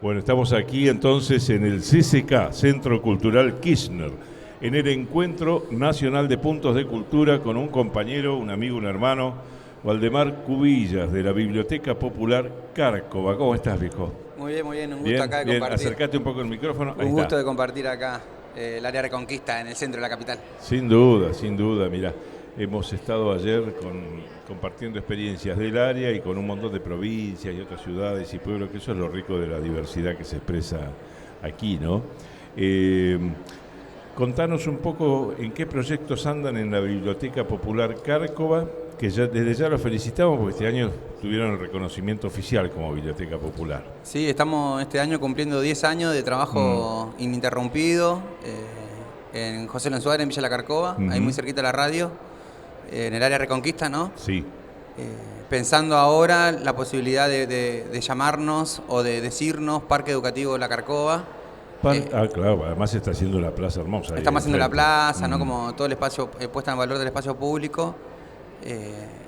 Bueno, estamos aquí entonces en el CCK, Centro Cultural Kirchner, en el Encuentro Nacional de Puntos de Cultura con un compañero, un amigo, un hermano, Waldemar Cubillas, de la Biblioteca Popular Cárcova. ¿Cómo estás, viejo? Muy bien, un gusto Bien, acá de bien, compartir. acércate un poco el micrófono. Ahí Un está. gusto de compartir acá el área Reconquista en el centro de la capital. Sin duda, mira, hemos estado ayer compartiendo experiencias del área y con un montón de provincias y otras ciudades y pueblos, que eso es lo rico de la diversidad que se expresa aquí, ¿no? Eh, Contanos un poco en qué proyectos andan en la Biblioteca Popular Cárcova, que desde ya los felicitamos porque este año tuvieron el reconocimiento oficial como Biblioteca Popular. Sí, estamos este año cumpliendo 10 años de trabajo ininterrumpido en José Luis Suárez, en Villa La Carcova, ahí muy cerquita de la radio, en el área Reconquista, ¿no? Sí. Pensando ahora la posibilidad de llamarnos o de decirnos Parque Educativo La Carcova. Claro, además se está haciendo la plaza hermosa. Estamos haciendo la plaza, ¿no? Como todo el espacio, puesta en valor del espacio público.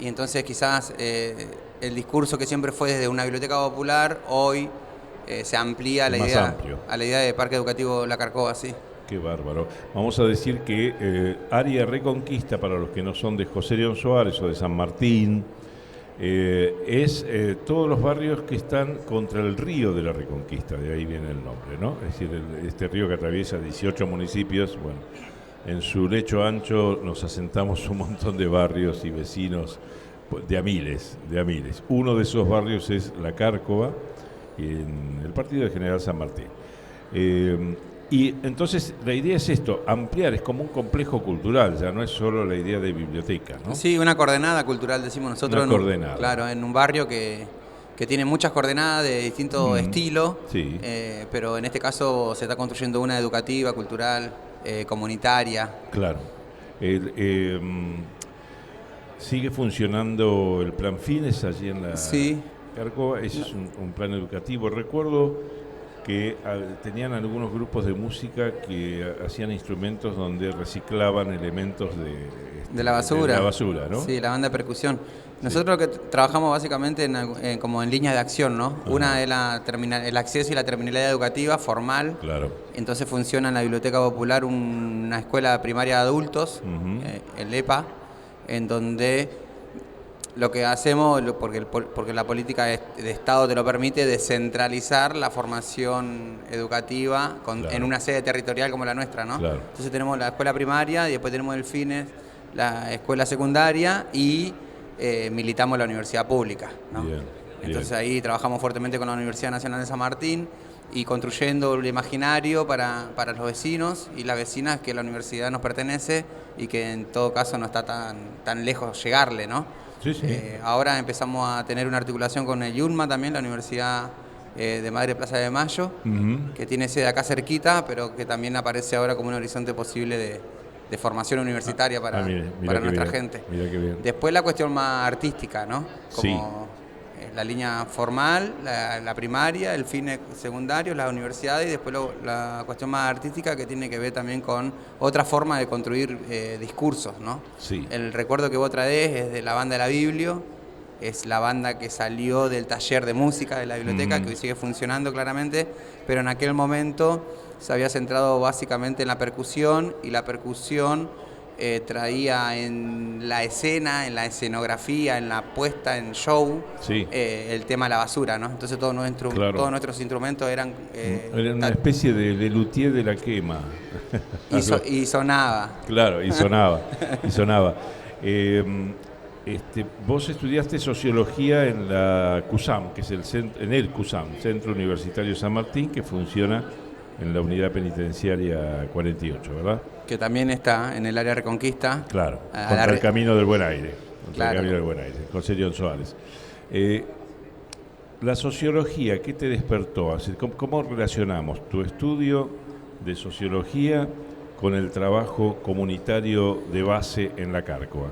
Y entonces quizás el discurso que siempre fue desde una biblioteca popular, hoy se amplía a la idea de Parque Educativo La Carcova, sí. Qué bárbaro. Vamos a decir que área Reconquista, para los que no son de José León Suárez o de San Martín, es todos los barrios que están contra el río de la Reconquista, de ahí viene el nombre, ¿no? Es decir, este río que atraviesa 18 municipios, bueno, en su lecho ancho nos asentamos un montón de barrios y vecinos de a miles. Uno de esos barrios es La Cárcova, en el partido de General San Martín. Y entonces la idea es esto, ampliar, es como un complejo cultural, ya no es solo la idea de biblioteca, ¿no? Sí, una coordenada cultural, decimos nosotros. Una coordenada. Claro, en un barrio que tiene muchas coordenadas de distinto estilo, sí. pero en este caso se está construyendo una educativa, cultural, comunitaria. Claro. ¿Sigue funcionando el plan Fines allí en la Cárcova? Ese es un plan educativo. Recuerdo que tenían algunos grupos de música que hacían instrumentos donde reciclaban elementos de la basura. De la basura, ¿no? Sí, la banda de percusión. Nosotros lo que trabajamos básicamente como en líneas de acción, ¿no? Ajá. Una es el acceso y la terminalidad educativa formal. Claro. Entonces funciona en la Biblioteca Popular una escuela primaria de adultos, el EPA, en donde lo que hacemos, porque la política de Estado te lo permite, descentralizar la formación educativa en una sede territorial como la nuestra, ¿no? Claro. Entonces tenemos la escuela primaria y después tenemos el FINES, la escuela secundaria y militamos la universidad pública, ¿no? Entonces ahí trabajamos fuertemente con la Universidad Nacional de San Martín y construyendo el imaginario para los vecinos y las vecinas que la universidad nos pertenece y que en todo caso no está tan lejos llegarle, ¿no? Sí. Ahora empezamos a tener una articulación con el YUNMA también, la Universidad de Madre Plaza de Mayo, que tiene sede acá cerquita, pero que también aparece ahora como un horizonte posible de formación universitaria para nuestra gente. Mira qué bien. Después la cuestión más artística, ¿no? Como la línea formal, la primaria, el fin secundario, las universidades y después la cuestión más artística que tiene que ver también con otra forma de construir discursos, ¿no? Sí. El recuerdo que vos traés es de la banda de la Biblio, es la banda que salió del taller de música de la biblioteca, que hoy sigue funcionando claramente, pero en aquel momento se había centrado básicamente en la percusión y la percusión traía en la escena, en la escenografía, en la puesta en show, el tema de la basura, ¿no? Entonces todos nuestros instrumentos eran... era una especie de luthier de la quema. Y sonaba. Claro, y sonaba. Vos estudiaste sociología en la CUSAM, que es en el CUSAM, Centro Universitario San Martín, que funciona en la unidad penitenciaria 48, ¿verdad? Que también está en el área Reconquista. Claro, contra el Camino del Buen Aire. Claro. El Camino del Buen Aire, José León Suárez. La sociología, ¿qué te despertó? ¿Cómo relacionamos tu estudio de sociología con el trabajo comunitario de base en la Cárcova?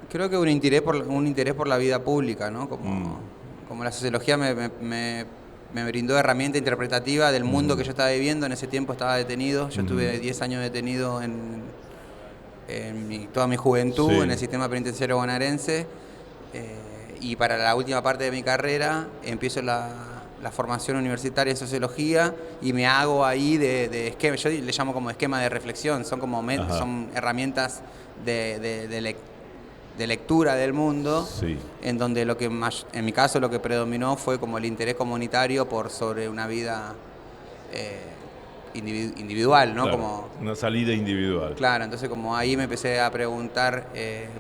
Creo que un interés por la vida pública, ¿no? Como la sociología me brindó herramienta interpretativa del mundo que yo estaba viviendo. En ese tiempo estaba detenido. Yo estuve 10 años detenido en toda mi juventud en el sistema penitenciario bonaerense. Y para la última parte de mi carrera empiezo la formación universitaria en sociología y me hago ahí de esquema, yo le llamo como esquema de reflexión, son como son herramientas de lectura del mundo, sí, en donde lo que más, en mi caso lo que predominó fue como el interés comunitario por sobre una vida individual, ¿no? claro, como una salida individual. Claro, entonces como ahí me empecé a preguntar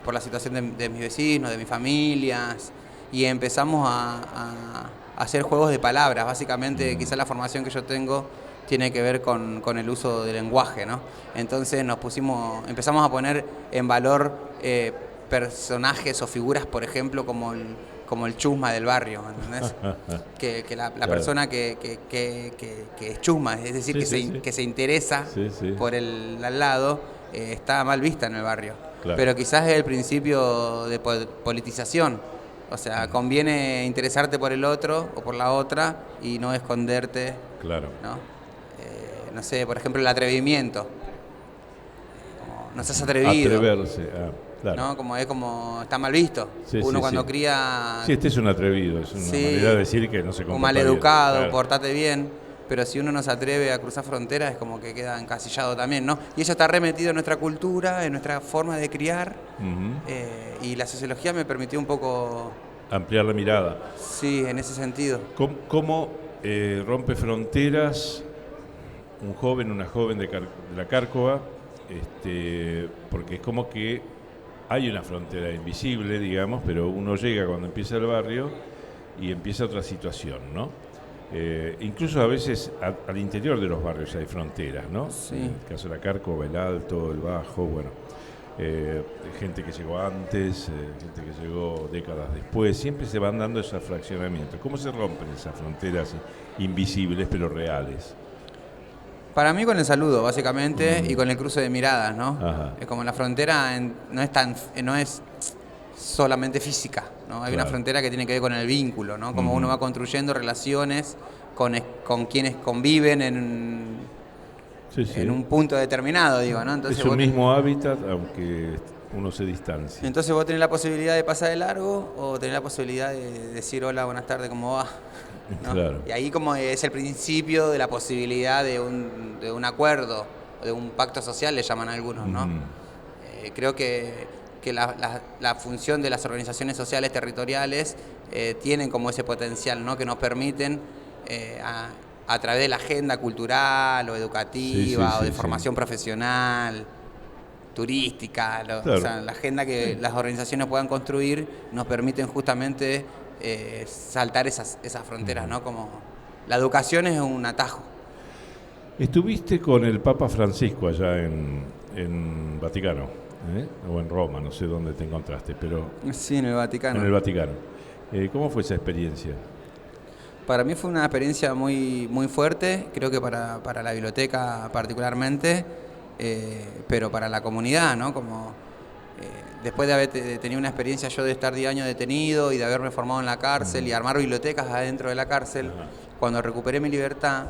por la situación de mis vecinos, de mis familias, y empezamos a hacer juegos de palabras. Básicamente, quizás la formación que yo tengo tiene que ver con el uso del lenguaje, ¿no? Entonces empezamos a poner en valor personajes o figuras, por ejemplo, como el chusma del barrio, ¿entendés? que la Claro. persona que es chusma, es decir, que se interesa por el al lado, está mal vista en el barrio. Claro. Pero quizás es el principio de politización. O sea, conviene interesarte por el otro o por la otra y no esconderte. Claro. ¿No? No sé, por ejemplo, el atrevimiento. No seas atrevido. Atreverse, claro. ¿No? Como está mal visto. Sí, Uno sí, cuando sí. cría... Sí, este es un atrevido, es una manera de decir que no se comporta o maleducado, bien. Claro. portate bien. Pero si uno no se atreve a cruzar fronteras es como que queda encasillado también, ¿no? Y eso está remetido en nuestra cultura, en nuestra forma de criar. Y la sociología me permitió un poco... Ampliar la mirada. Sí, en ese sentido. ¿Cómo rompe fronteras un joven, una joven de la Cárcova? Porque es como que hay una frontera invisible, digamos, pero uno llega cuando empieza el barrio y empieza otra situación, ¿no? Incluso a veces al interior de los barrios hay fronteras, ¿no? Sí. En el caso de la Cárcova, el Alto, el Bajo, bueno, gente que llegó antes, gente que llegó décadas después, siempre se van dando esos fraccionamientos. ¿Cómo se rompen esas fronteras invisibles pero reales? Para mí con el saludo, básicamente, y con el cruce de miradas, ¿no? Ajá. Es como la frontera no es solamente física, ¿no? Hay una frontera que tiene que ver con el vínculo, ¿no? Como uno va construyendo relaciones con quienes conviven en un punto determinado, digo, ¿no? Entonces es un mismo hábitat, aunque uno se distancia. Entonces vos tenés la posibilidad de pasar de largo o tenés la posibilidad de decir hola, buenas tardes, ¿cómo va? ¿No? Claro. Y ahí como es el principio de la posibilidad de un acuerdo, de un pacto social, le llaman algunos, ¿no? Creo que la función de las organizaciones sociales territoriales tienen como ese potencial, ¿no? Que nos permiten a través de la agenda cultural o educativa o de formación profesional, turística, o sea, la agenda que las organizaciones puedan construir nos permiten justamente saltar esas fronteras, ¿no? Como la educación es un atajo. Estuviste con el Papa Francisco allá en Vaticano, o en Roma, no sé dónde te encontraste, pero... Sí, en el Vaticano. En el Vaticano. ¿Cómo fue esa experiencia? Para mí fue una experiencia muy, muy fuerte, creo que para la biblioteca particularmente, pero para la comunidad, ¿no? Como después de haber tenido una experiencia yo de estar 10 años detenido y de haberme formado en la cárcel y armar bibliotecas adentro de la cárcel, cuando recuperé mi libertad,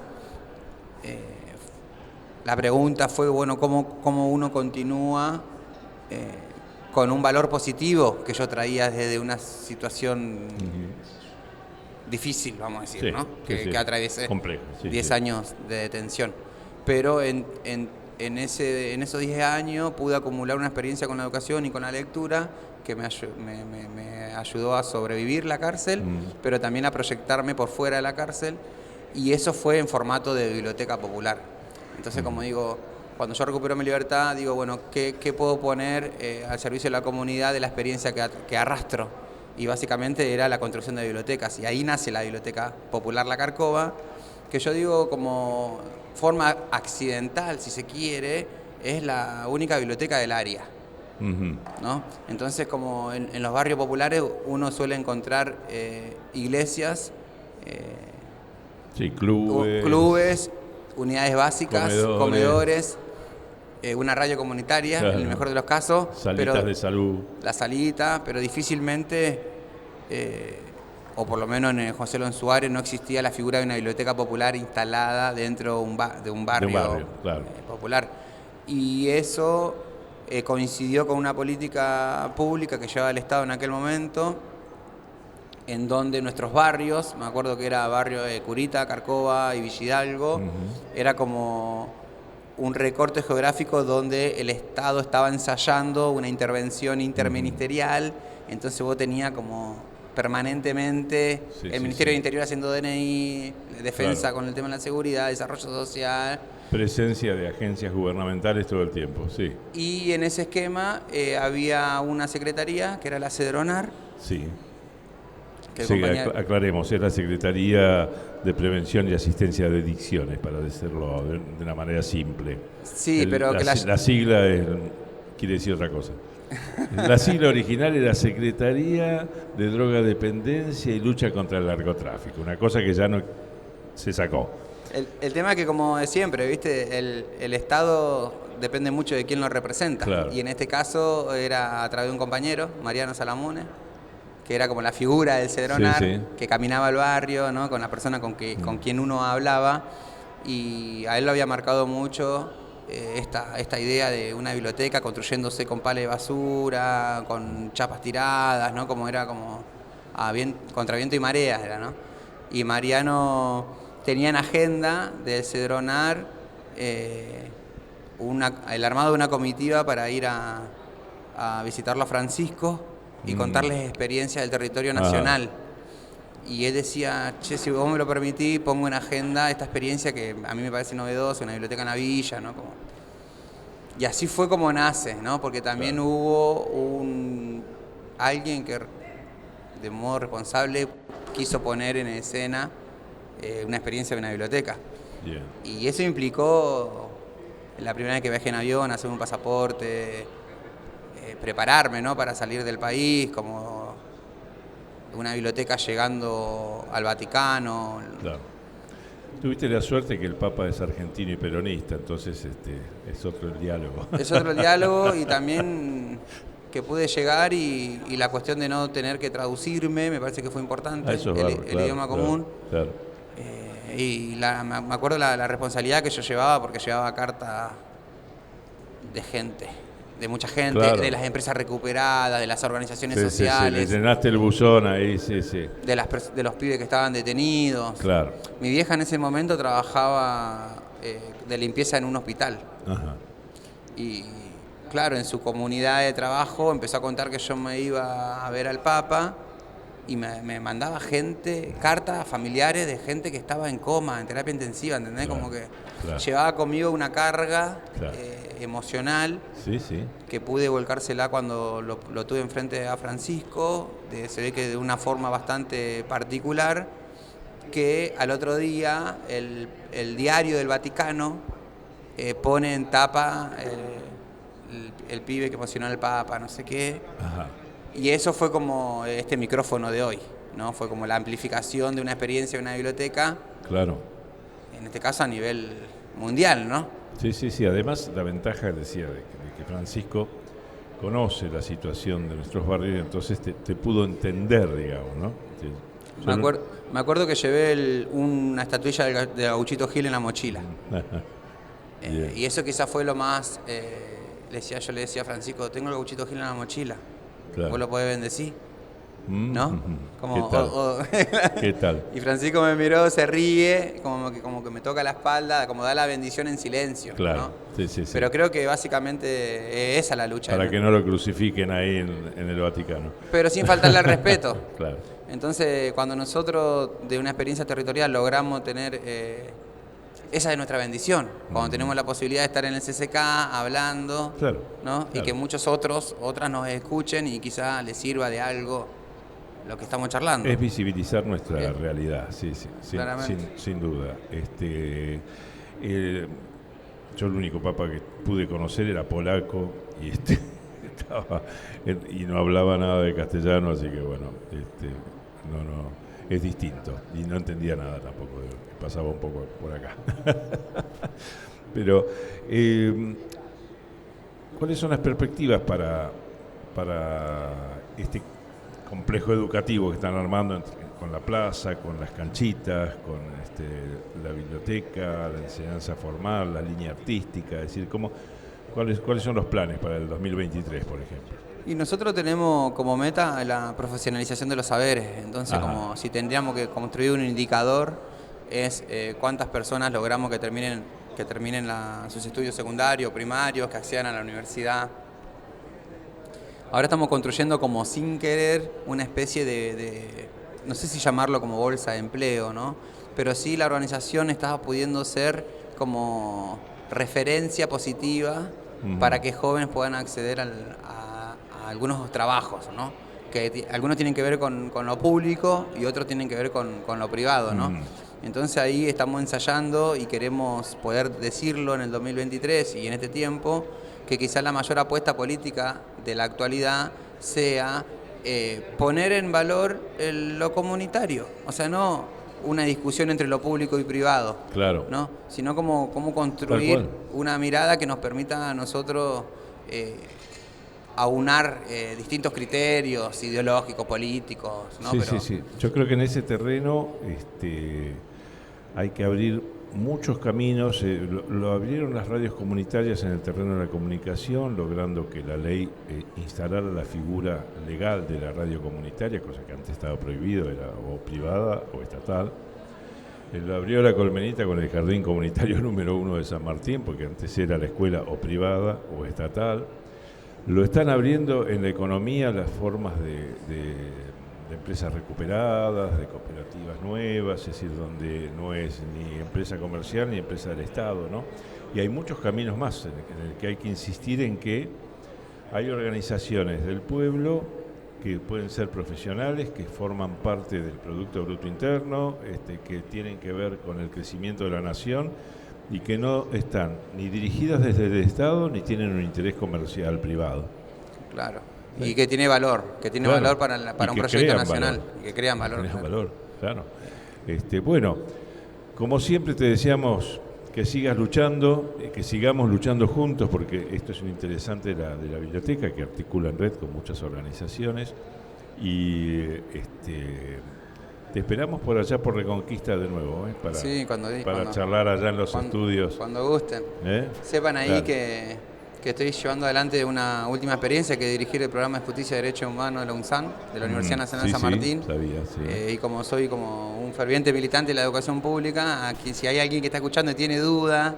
la pregunta fue, bueno, ¿cómo uno continúa con un valor positivo que yo traía desde una situación difícil, vamos a decir, ¿no? Que atravesé 10 años de detención. Pero en esos 10 años pude acumular una experiencia con la educación y con la lectura que me ayudó a sobrevivir la cárcel, pero también a proyectarme por fuera de la cárcel, y eso fue en formato de biblioteca popular. Entonces, como digo, cuando yo recupero mi libertad, digo, bueno, ¿qué puedo poner al servicio de la comunidad de la experiencia que arrastro? Y básicamente era la construcción de bibliotecas, y ahí nace la Biblioteca Popular La Cárcova, que yo digo como forma accidental, si se quiere, es la única biblioteca del área, ¿no? Entonces, como en los barrios populares uno suele encontrar iglesias, clubes, unidades básicas, comedores, una radio comunitaria, en el mejor de los casos. Salitas de salud. La salita, pero difícilmente, o por lo menos en el José Lon Suárez, no existía la figura de una biblioteca popular instalada dentro de un barrio popular. Y eso coincidió con una política pública que llevaba el Estado en aquel momento, en donde nuestros barrios, me acuerdo que era barrio de Curita, Carcova y Villhidalgo, era como un recorte geográfico donde el Estado estaba ensayando una intervención interministerial, entonces vos tenías como permanentemente el Ministerio del Interior haciendo DNI, defensa con el tema de la seguridad, desarrollo social. Presencia de agencias gubernamentales todo el tiempo, sí. Y en ese esquema había una secretaría que era la Cedronar. Sí. Aclaremos, es la Secretaría de Prevención y Asistencia de Adicciones, para decirlo de una manera simple. Sí, pero la sigla quiere decir otra cosa. La sigla original era Secretaría de Drogadependencia y Lucha contra el Narcotráfico, una cosa que ya no se sacó. El tema es que, como de siempre, ¿viste? El Estado depende mucho de quién lo representa. Claro. Y en este caso era a través de un compañero, Mariano Salamone, que era como la figura del Cedronar, que caminaba al barrio, ¿no? Con la persona con quien uno hablaba, y a él lo había marcado mucho esta idea de una biblioteca construyéndose con pala de basura, con chapas tiradas, ¿no? Como era como contra viento y mareas, era, ¿no? Y Mariano tenía en agenda del Cedronar el armado de una comitiva para ir a visitarlo a Francisco y contarles experiencias del territorio nacional. Y él decía, che, si vos me lo permitís, pongo en agenda esta experiencia que a mí me parece novedosa, una biblioteca en la villa, ¿no? Y así fue como nace, ¿no? Porque también hubo alguien que de modo responsable quiso poner en escena una experiencia de una biblioteca. Yeah. Y eso implicó, la primera vez que viajé en avión, hacer un pasaporte, prepararme, ¿no? Para salir del país, como una biblioteca llegando al Vaticano. Claro. Tuviste la suerte que el Papa es argentino y peronista, entonces es otro el diálogo. Es otro el diálogo, y también que pude llegar y la cuestión de no tener que traducirme, me parece que fue importante, el idioma común. Claro. Y me acuerdo la responsabilidad que yo llevaba, porque llevaba carta de gente, de mucha gente, de las empresas recuperadas, de las organizaciones sociales. Sí, llenaste el buzón ahí, sí. De los pibes que estaban detenidos. Claro. Mi vieja en ese momento trabajaba de limpieza en un hospital. Ajá. Y claro, en su comunidad de trabajo empezó a contar que yo me iba a ver al Papa y me mandaba cartas familiares de gente que estaba en coma, en terapia intensiva, ¿entendés? Claro, como que llevaba conmigo una carga emocional que pude volcársela cuando lo tuve enfrente a Francisco, se ve que de una forma bastante particular, que al otro día el diario del Vaticano pone en tapa el pibe que emocionó al Papa, no sé qué. Ajá. Y eso fue como este micrófono de hoy, ¿no? Fue como la amplificación de una experiencia de una biblioteca. Claro. En este caso a nivel mundial, ¿no? Sí. Además, la ventaja, decía, de que Francisco conoce la situación de nuestros barrios, entonces te pudo entender, digamos, ¿no? Me acuerdo que llevé una estatuilla de Gauchito Gil en la mochila. Y eso quizás fue lo más... yo le decía a Francisco, tengo el Gauchito Gil en la mochila. Claro. Vos lo podés bendecir, ¿no? Como, ¿Qué tal? Y Francisco me miró, se ríe, como que me toca la espalda, como da la bendición en silencio. Claro, ¿no? Sí. Pero creo que básicamente esa es la lucha. Para que no lo crucifiquen ahí en el Vaticano. Pero sin faltarle al respeto. Claro. Entonces, cuando nosotros de una experiencia territorial logramos tener... esa es nuestra bendición, cuando tenemos la posibilidad de estar en el CCK hablando, ¿no? Y que muchos otras nos escuchen y quizá les sirva de algo lo que estamos charlando. Es visibilizar nuestra realidad, sí, sin duda. Yo el único papa que pude conocer era polaco y no hablaba nada de castellano, así que bueno, es distinto y no entendía nada tampoco, pasaba un poco por acá. Pero, ¿cuáles son las perspectivas para este complejo educativo que están armando con la plaza, con las canchitas, con la biblioteca, la enseñanza formal, la línea artística? Es decir, ¿cómo ¿Cuáles son los planes para el 2023, por ejemplo? Y nosotros tenemos como meta la profesionalización de los saberes. Entonces, como si tendríamos que construir un indicador, es cuántas personas logramos que terminen sus estudios secundarios, primarios, que accedan a la universidad. Ahora estamos construyendo como sin querer una especie de no sé si llamarlo como bolsa de empleo, ¿no? Pero sí la organización está pudiendo ser como referencia positiva para que jóvenes puedan acceder a algunos trabajos, ¿no? Que algunos tienen que ver con lo público y otros tienen que ver con lo privado, ¿no? Entonces ahí estamos ensayando y queremos poder decirlo en el 2023 y en este tiempo, que quizás la mayor apuesta política de la actualidad sea poner en valor lo comunitario, o sea, no una discusión entre lo público y privado, claro, ¿no? Sino cómo construir una mirada que nos permita a nosotros aunar distintos criterios ideológicos, políticos, ¿no? Sí. Yo creo que en ese terreno hay que abrir muchos caminos. Lo abrieron las radios comunitarias en el terreno de la comunicación, logrando que la ley instalara la figura legal de la radio comunitaria, cosa que antes estaba prohibido, era o privada o estatal. Lo abrió la Colmenita con el jardín comunitario número 1 de San Martín, porque antes era la escuela o privada o estatal. Lo están abriendo en la economía las formas de empresas recuperadas, de cooperativas nuevas, es decir, donde no es ni empresa comercial ni empresa del Estado, ¿no? Y hay muchos caminos más en el que hay que insistir en que hay organizaciones del pueblo que pueden ser profesionales, que forman parte del Producto Bruto Interno, que tienen que ver con el crecimiento de la nación y que no están ni dirigidas desde el Estado ni tienen un interés comercial privado. Claro. Y que tiene valor, valor para un proyecto nacional, y que crean valor. Crean valor, claro. Bueno, como siempre te deseamos que sigas luchando, que sigamos luchando juntos, porque esto es un interesante de la biblioteca, que articula en red con muchas organizaciones, y te esperamos por allá por Reconquista de nuevo, para charlar allá en los estudios. Cuando gusten. Sepan ahí claro. que estoy llevando adelante una última experiencia, que dirigir el programa de Justicia y Derechos Humanos de la UNSAN, de la Universidad Nacional de San Martín. Y como soy como un ferviente militante de la educación pública, aquí, si hay alguien que está escuchando y tiene duda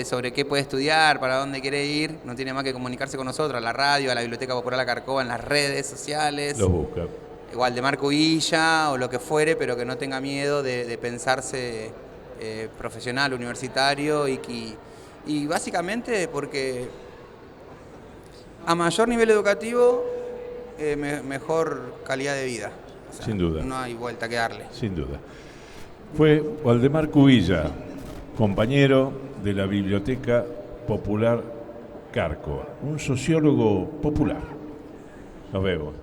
sobre qué puede estudiar, para dónde quiere ir, no tiene más que comunicarse con nosotros, a la radio, a la Biblioteca Popular Acarcoa, en las redes sociales. Los busca. Igual de Marco Villa o lo que fuere, pero que no tenga miedo de pensarse profesional, universitario y básicamente porque a mayor nivel educativo, mejor calidad de vida. O sea, sin duda. No hay vuelta que darle. Sin duda. Fue Waldemar Cubilla, compañero de la Biblioteca Popular Carcoa, un sociólogo popular. Nos vemos.